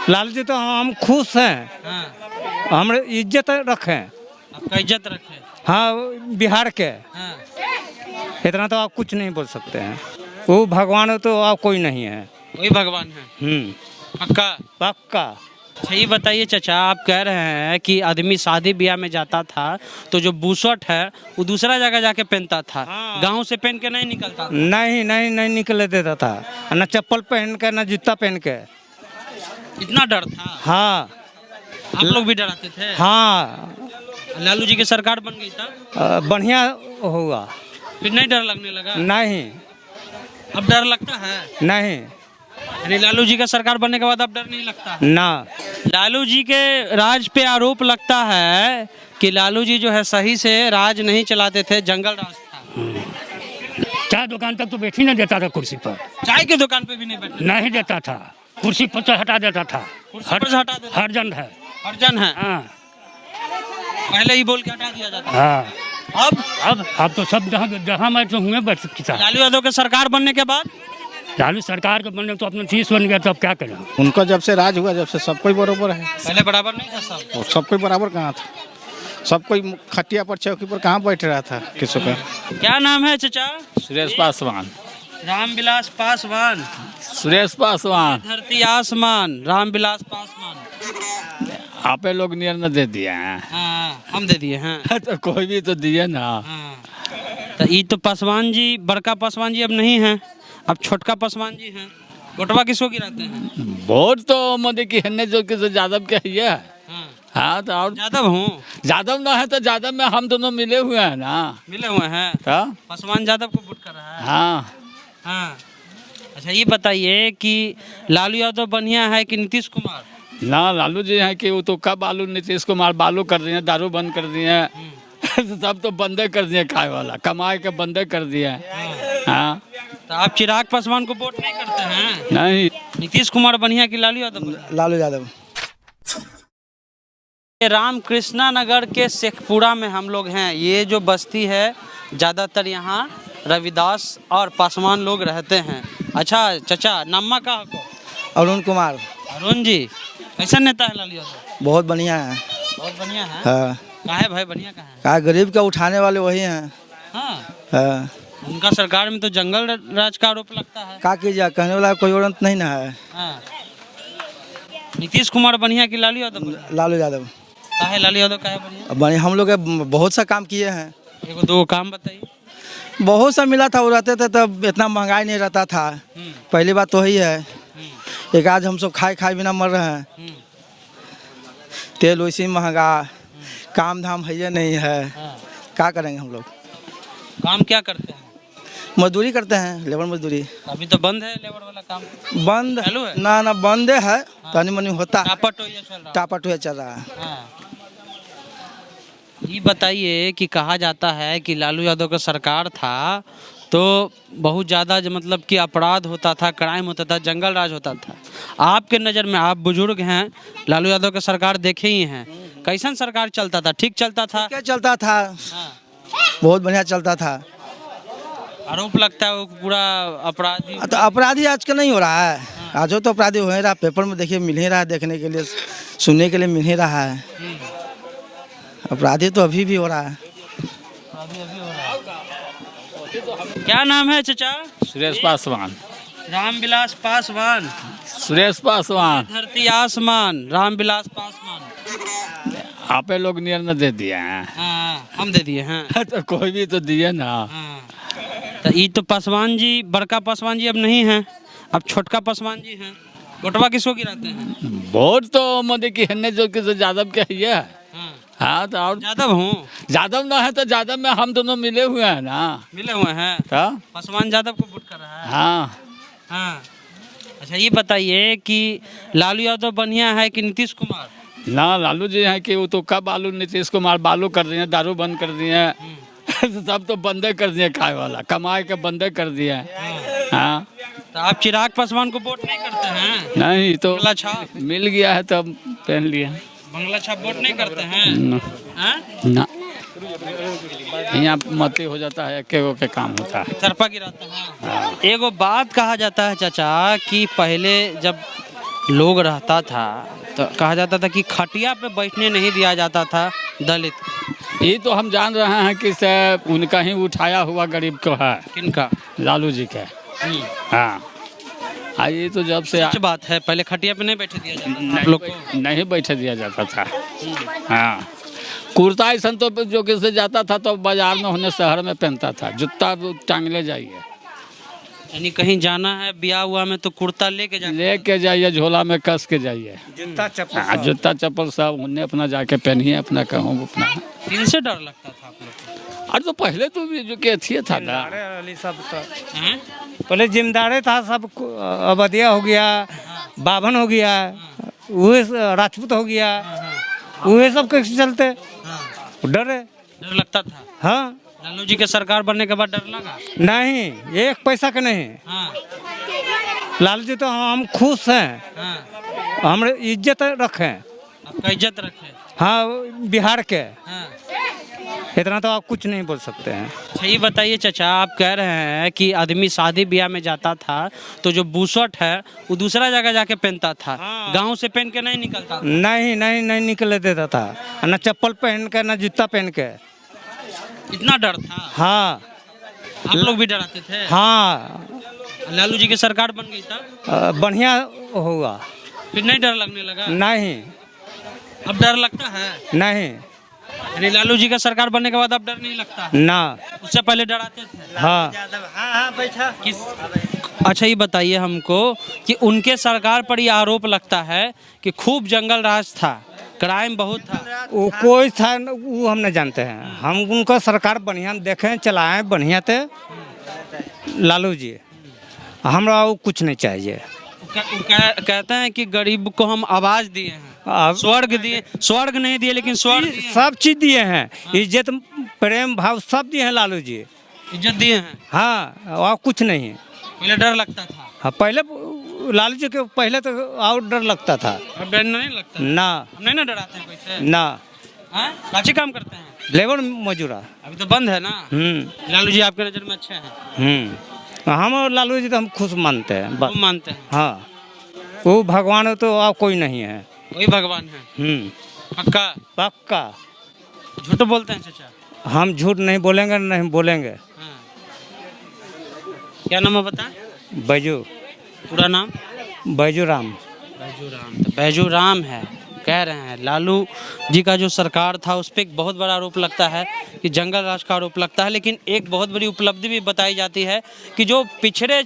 लालू जी तो हम खुश हैं, हाँ, हम इज्जत रखें। आपका इज्जत रखे। हाँ, बिहार के हाँ, इतना तो आप कुछ नहीं बोल सकते हैं। वो भगवान तो आप कोई नहीं है। वही भगवान है पक्का। पक्का। अच्छा ये बताइए चाचा, आप कह रहे हैं कि आदमी शादी ब्याह में जाता था तो जो बुशर्ट है वो दूसरा जगह जाके पहनता था, हाँ। गांव से पहन के नहीं निकलता था। नहीं नहीं नहीं निकले देता था, न चप्पल पहन के न जूता पहन के। इतना डर था? हाँ आप लोग भी डराते थे? हाँ। लालू जी की सरकार बन गई था, बढ़िया हुआ। फिर नहीं डर लगने लगा? नहीं अब डर लगता है? नहीं यानी लालू जी का सरकार बनने के बाद अब डर नहीं लगता है? ना। लालू जी के राज पे आरोप लगता है कि लालू जी जो है सही से राज नहीं चलाते थे, जंगल राज था। चाय दुकान तक तो बैठ ही नहीं देता था कुर्सी पर, चाय की दुकान पे भी नहीं बैठे? नहीं देता था, कुर्सी पर से हटा देता था। कुर्सी पर से हटा देते थे? हर जन है। अर्जन है? हाँ पहले ही बोल के हटा दिया जाता था। हाँ। अब तो सब जहाँ जहाँ मैं तो हुए बैठ सकती था। लालू यादव के सरकार बनने के बाद लालू सरकार के बनने तो अपना चीज बन गया, तो अब क्या करें। उनका जब से राज हुआ, जब से सब कोई बराबर है। पहले बराबर नहीं था सब? और सब कोई बराबर कहाँ था? सब कोई खटिया पर चौकी पर कहाँ बैठ रहा था किसी का। क्या नाम है चाचा? सुरेश पासवान। रामविलास पासवान। सुरेश पासवान। धरती आसमान, रामविलास पासवान। आपे लोग निर्णय दे दिए हैं। हाँ, हम दे दिए हैं। तो कोई भी तो दिए ना। हाँ। तो ये तो पासवान जी, बड़का पासवान जी अब नहीं है, अब छोटका पासवान जी हैं। वोटवा किसको गिराते हैं? वोट तो मोदी की है जो कि यादव के ही है। हाँ। हाँ तो और यादव हूँ? यादव ना है तो यादव में हम दोनों मिले हुए हैं ना। मिले हुए हैं तो पासवान यादव को वोट कर रहा है। हाँ। हाँ। अच्छा ये बताइए कि लालू यादव बढ़िया है कि नीतीश कुमार? ना लालू जी हैं कि वो तो कब आलू नीतीश कुमार बालू कर दिए, दारू बंद कर दिए, सब तो बंदे कर दिए, खाए वाला कमाए के बंदे कर दिए। हाँ। तो आप चिराग पासवान को वोट नहीं करते हैं? नहीं। नीतीश कुमार बढ़िया कि लालू यादव? लालू यादव। रामकृष्णा नगर के शेखपुरा में हम लोग हैं। ये जो बस्ती है ज़्यादातर यहाँ रविदास और पासवान लोग रहते हैं। अच्छा चाचा, नामा का को? अरुण कुमार। अरुण जी, कैसा नेता है लालू यादव? बहुत बढ़िया है। बहुत बढ़िया है। हाँ। कहाँ है भाई, बढ़िया कहाँ है? कहा गरीब का उठाने वाले वही हैं। हाँ। हाँ। उनका सरकार में तो जंगल राज का आरोप लगता है। का कीजिए, कहने वाला कोई और अंत नहीं ना है। हाँ। नीतीश कुमार बढ़िया कि लालू यादव बढ़िया? लालू यादव। काहे लालू यादव काहे बढ़िया? बढ़िया, हम लोग बहुत सा काम किए हैं। एगो दो काम बताइए। बहुत सा मिला था, वो रहते थे तब इतना महंगाई नहीं रहता था। पहली बात तो वही है। एक आज हम सब खाए बिना मर रहे हैं। तेल वैसे ही महंगा, काम धाम है ये नहीं है। क्या करेंगे हम लोग? काम क्या करते हैं? मजदूरी करते हैं, लेबर मजदूरी। अभी तो बंद है लेबर वाला काम। बंद चालू है? ना बंद है, तनी मनी होता है। टापट ये चल रहा है। टापट हुआ चल रहा है। हाँ। ये बताइए कि कहा जाता है कि लालू यादव का सरकार था तो बहुत ज़्यादा जो मतलब कि अपराध होता था, क्राइम होता था, जंगल राज होता था। आपके नज़र में, आप बुजुर्ग हैं, लालू यादव का सरकार देखे ही हैं, कैसन सरकार चलता था? ठीक चलता था? क्या चलता था? हाँ। बहुत बढ़िया चलता था। आरोप लगता है वो पूरा अपराधी। तो अपराधी आजकल नहीं हो रहा है। आज तो अपराधी हो ही रहा, पेपर में देखिए मिल ही रहा है, देखने के लिए सुनने के लिए मिल ही रहा है। अपराधी तो अभी भी हो रहा है। क्या नाम है चाचा? सुरेश पासवान। रामविलास पासवान। सुरेश पासवान। धरती आसमान, रामविलास पासवान। आपे लोग निर्णय दे दिए हैं। हाँ, हम दे दिए हैं। तो कोई भी तो दिए ना। हाँ। तो ये तो पासवान जी, बड़का पासवान जी अब नहीं है, अब छोटका पासवान जी हैं। वोटवा किसको गिराते हैं? वोट तो मोदी की है जो कि यादव के ही है। हाँ। हाँ तो और यादव हूँ? यादव ना है तो यादव में हम दोनों मिले हुए हैं ना। मिले हुए हैं। तो पासवान यादव को वोट कर रहा है। हाँ। हाँ। अच्छा ये बताइए कि लालू यादव बढ़िया है कि नीतीश कुमार? ना लालू जी हैं कि वो तो कब आलू नीतीश कुमार बालू कर दिए, दारू बंद कर दिए, सब तो बंदे कर दिए, खाए वाला कमाए के बंदे कर दिए। हाँ। तो आप चिराग पासवान को वोट नहीं करते हैं? नहीं तो बंगला छाप मिल गया है तब पहन लिया। बंगला छाप वोट नहीं करते हैं? हाँ? ना यहाँ मती हो जाता है, केगो के काम होता है। सरपा गिराते हैं। एगो बात कहा जाता है चाचा कि पहले जब लोग रहता था तो कहा जाता था कि खटिया पे बैठने नहीं दिया जाता था दलित को। ये तो हम जान रहे हैं कि सब उनका ही उठाया हुआ गरीब को है, किनका? लालू जी का। हाँ ये तो जब से सच बात है, पहले खटिया पे नहीं बैठे दिया जाता था आप लोग को। नहीं बैठे दिया जाता था। हाँ कुर्ता ऐसा तो जो किसी जाता था तो बाजार में होने शहर में पहनता था, जूता टांग ले जाइए, यानी कहीं जाना है ब्याह हुआ में तो कुर्ता लेके जाइए, झोला में कस के जाइए। जूता चप्पल हाँ जूता चप्पल सब उन्हें अपना जाके पहनिए, अपना कहूँ अपना। इनसे डर लगता था आप लोग को? अरे तो पहले तो जो के थी था ना, सब तो हैं? पहले जिम्मेदारे था सब, अवधिया हो गया, बाभन हो गया, वही राजपूत हो गया, वही सब कैसे चलते डरे। डर लगता था। हाँ लालू जी के सरकार बनने के बाद डर लगा? नहीं, एक पैसा का नहीं। हाँ, लालू जी तो हम खुश हैं, हाँ। हमारे इज्जत रखें। आपका इज्जत रखे। हाँ बिहार के, हाँ। इतना तो आप कुछ नहीं बोल सकते हैं। अच्छा ये बताइए चाचा, आप कह रहे हैं कि आदमी शादी ब्याह में जाता था तो जो बुशर्ट है वो दूसरा जगह जाके पहनता था। हाँ। गांव से पहन के नहीं निकलता था। नहीं निकले देता था, न चप्पल पहन के न जूता पहन के। इतना डर था? हाँ आप लोग भी डराते थे? हाँ लालू जी की सरकार बन गई तब बढ़िया हुआ। फिर नहीं डर लगने लगा? नहीं अब डर लगता है? नहीं यानी लालू जी का सरकार बनने के बाद अब डर नहीं लगता? ना। उससे पहले डराते थे? हाँ किस? अच्छा ये बताइए हमको कि उनके सरकार पर ये आरोप लगता है कि खूब जंगल राज था, क्राइम बहुत था। वो कोई था वो हम नहीं जानते हैं। हम उनका सरकार बढ़िया देखें चलाएं बढ़िया थे लालू जी, हमरा वो कुछ नहीं चाहिए। कहते हैं कि गरीब को हम आवाज दिए हैं, स्वर्ग दिए, स्वर्ग नहीं दिए लेकिन स्वर्ग दिए हैं। सब चीज दिए हैं, इज्जत प्रेम भाव सब दिए हैं लालू जी। इज्जत दिए हैं। हाँ और कुछ नहीं। पहले डर लगता था? हाँ पहले लालू जी के पहले तो और डर लगता था। अब डर नहीं लगता? ना नहीं ना डराते हैं कैसे? ना। काची काम करते हैं? लेबर मजूरा। अभी तो बंद है ना। लालू जी आपके नजर में अच्छे हैं? हम और लालू जी तो हम खुश मानते हैं वो मानते हैं? हाँ वो भगवान तो और कोई नहीं है, वही भगवान है। पक्का? पक्का। झूठ बोलते हैं चाचा? हम झूठ नहीं बोलेंगे, नहीं बोलेंगे। हाँ। क्या नाम है बता? बैजू। पूरा नाम? बैजू राम। बैजू राम। तो बैजू राम है, कह रहे हैं लालू जी का जो सरकार था उस पर एक बहुत बड़ा आरोप लगता है कि जंगल राज का आरोप लगता है। लेकिन एक बहुत बड़ी उपलब्धि भी बताई जाती है कि जो पिछड़े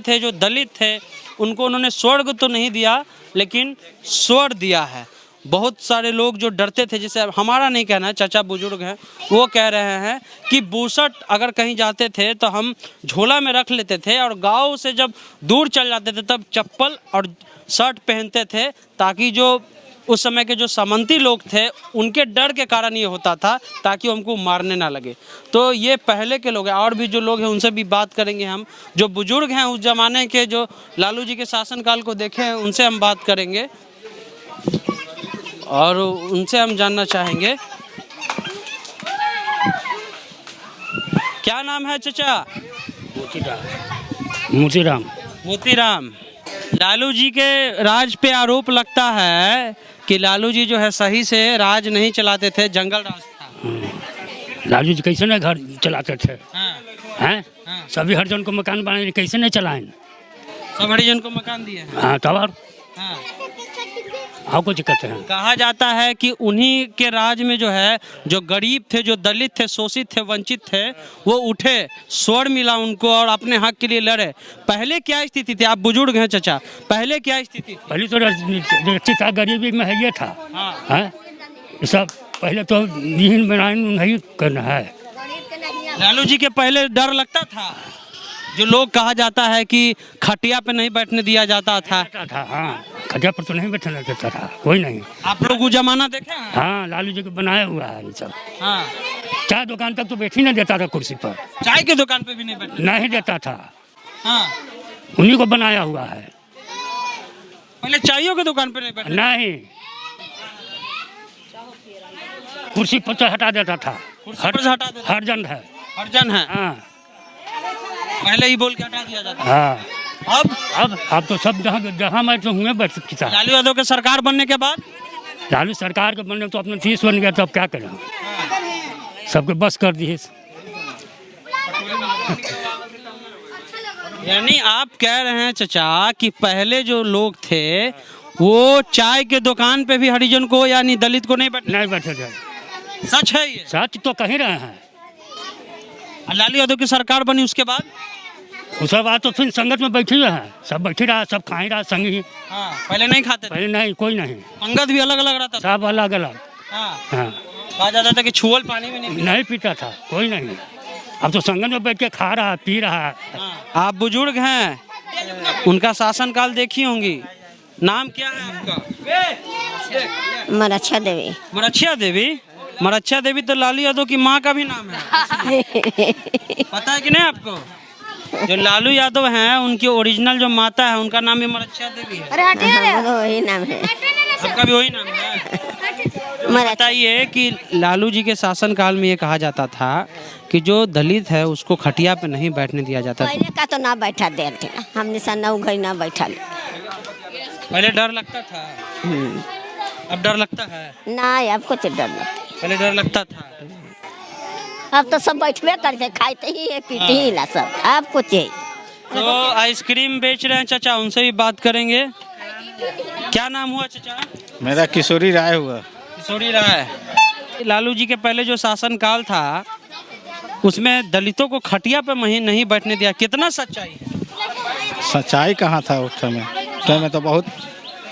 थे, जो दलित थे, उनको उन्होंने स्वर्ग तो नहीं दिया लेकिन स्वर दिया है। बहुत सारे लोग जो डरते थे, जैसे हमारा नहीं कहना है, चाचा बुजुर्ग हैं वो कह रहे हैं कि बुशर्ट अगर कहीं जाते थे तो हम झोला में रख लेते थे और गांव से जब दूर चल जाते थे तब चप्पल और शर्ट पहनते थे, ताकि जो उस समय के जो सामंती लोग थे उनके डर के कारण ये होता था, ताकि हमको मारने ना लगे। तो ये पहले के लोग हैं, और भी जो लोग हैं उनसे भी बात करेंगे हम, जो बुजुर्ग हैं उस ज़माने के, जो लालू जी के शासनकाल को देखे हैं, उनसे हम बात करेंगे और उनसे हम जानना चाहेंगे। क्या नाम है चाचा? मोतीराम। मोतीराम। लालू जी के राज पे आरोप लगता है कि लालू जी जो है सही से राज नहीं चलाते थे, जंगल राज था। लालू जी कैसे नहीं घर चलाते थे? हाँ। हैं? हाँ। सभी हरिजन को मकान बनाए, कैसे नहीं चलाएं? सब हरिजन को मकान दिए हैं। हाँ तब और हाँ। कुछ कहते हैं। कहा जाता है कि उन्हीं के राज में जो है, जो गरीब थे, जो दलित थे, शोषित थे, वंचित थे, वो उठे, स्वर मिला उनको और अपने हक के लिए लड़े। पहले क्या स्थिति थी? आप बुजुर्ग हैं चाचा, पहले क्या स्थिति थी? पहले तो राजनीति था, गरीबी में है ये था। हाँ। हैं? सब पहले तो विहीन बनाए नहीं करना है। लालू जी के पहले डर लगता था, जो लोग कहा जाता है कि खटिया पे नहीं बैठने दिया जाता था। हाँ खटिया पर तो नहीं बैठने देता था कोई नहीं। आप लोग वो जमाना देखे हैं? हाँ लालू जी को बनाया हुआ है ये सब। हाँ। चाय दुकान तक तो बैठ ही नहीं देता था कुर्सी पर। चाय की दुकान पे भी नहीं बैठने? नहीं देता था। हाँ। उन्हीं को बनाया हुआ है। पहले चायों की दुकान पे नहीं बैठने? नहीं, कुर्सी पर तो हटा देता था। कुर्सी पर से हटा देता? हरजन है। हरजन है। हाँ पहले ही बोल के हटा दिया जाता। हाँ अब तो सब जहाँ जहाँ मैं तो हुए बैठ सकता है। लालू यादव के सरकार बनने के बाद लालू सरकार के बनने तो अपना फीस बन गया, तो अब क्या करें, सबके बस कर दिए। यानी आप कह रहे हैं चाचा कि पहले जो लोग थे वो चाय के दुकान पे भी हरिजन को यानी दलित को नहीं बैठे जाए। सच है ये? सच तो कह रहे हैं। लालू यादव की सरकार बनी उसके बाद उसके बाद तो फिर संगत में बैठी रहा, सब बैठी रहा, सब खाई रहा संग ही। पहले नहीं खाते थे? पहले नहीं, कोई नहीं, पंगत भी अलग अलग रहता था। सब अलग अलग। कहा जाता था कि छुअल पानी में नहीं पीता था कोई नहीं। अब तो संगत में बैठ के खा रहा, पी रहा। आप बुजुर्ग हैं, उनका शासनकाल देखी होंगी। नाम क्या है आपका? मरच्छा देवी। मरच्छा देवी? मरच्छा देवी तो लालू यादव की माँ का भी नाम है। पता है कि नहीं आपको? जो लालू यादव हैं उनकी ओरिजिनल जो माता है उनका नाम भी मरच्छा देवी है। वही नाम है, सबका भी वही नाम है। बताइए कि लालू जी के शासनकाल में ये कहा जाता था कि जो दलित है उसको खटिया पे नहीं बैठने दिया जाता। पहले का तो ना बैठा देते, हमने सन्ना घर ना बैठा। पहले डर लगता था, अब डर लगता है? ना अब कुछ डर लगता। पहले डर लगता था, अब तो सब बैठबे करते, खाते ही है, पीते ही ला सब। अब कुछ है। तो आइसक्रीम बेच रहे हैं चाचा, उनसे भी बात करेंगे। क्या नाम हुआ चाचा? मेरा किशोरी राय हुआ। किशोरी राय। लालू जी के पहले जो शासनकाल था उसमें दलितों को खटिया पे नहीं बैठने दिया, कितना सच्चाई है? सच्चाई कहाँ था उस समय तो बहुत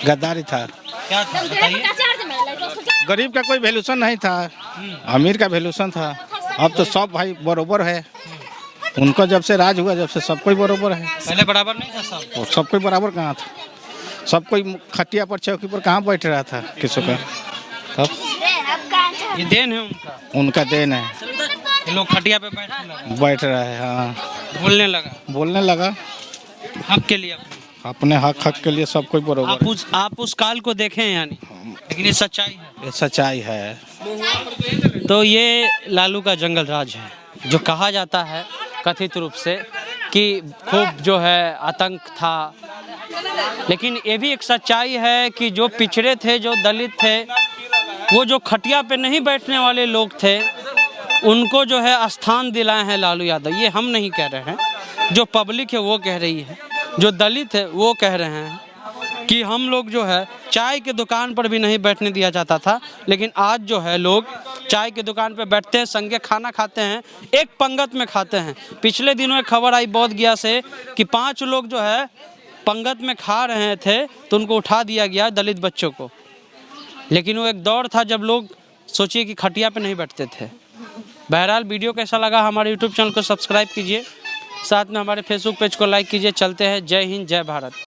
गद्दारी था। क्या था बताइए? गरीब का कोई वैल्यूशन नहीं था, अमीर का वैल्यूशन था। अब तो सब भाई बरोबर है, उनको जब से राज हुआ जब से सब कोई बरोबर है। पहले बराबर नहीं था सब? सब कोई बराबर कहाँ था, सब कोई खटिया पर चौकी पर कहाँ बैठ रहा था किसी का। तब ये देन है उनका देन है, ये लोग खटिया पे बैठ रहा है। हाँ, बोलने लगा हक के लिए, अपने हक के लिए सब कोई बरोबर। आप उस काल को देखें यानी, लेकिन ये सच्चाई है। ये सच्चाई है। तो ये लालू का जंगल राज है, जो कहा जाता है कथित रूप से कि खूब जो है आतंक था, लेकिन ये भी एक सच्चाई है कि जो पिछड़े थे, जो दलित थे, वो जो खटिया पे नहीं बैठने वाले लोग थे, उनको जो है स्थान दिलाए हैं लालू यादव। ये हम नहीं कह रहे हैं, जो पब्लिक है वो कह रही है, जो दलित है वो कह रहे हैं कि हम लोग जो है चाय के दुकान पर भी नहीं बैठने दिया जाता था, लेकिन आज जो है लोग चाय के दुकान पर बैठते हैं, संगे खाना खाते हैं, एक पंगत में खाते हैं। पिछले दिनों एक खबर आई बोध गया से कि 5 लोग जो है पंगत में खा रहे थे तो उनको उठा दिया गया दलित बच्चों को। लेकिन वो एक दौर था जब लोग सोचिए कि खटिया पे नहीं बैठते थे। बहरहाल वीडियो कैसा लगा हमारे यूट्यूब चैनल को सब्सक्राइब कीजिए, साथ में हमारे फेसबुक पेज को लाइक कीजिए। चलते हैं, जय हिंद जय भारत।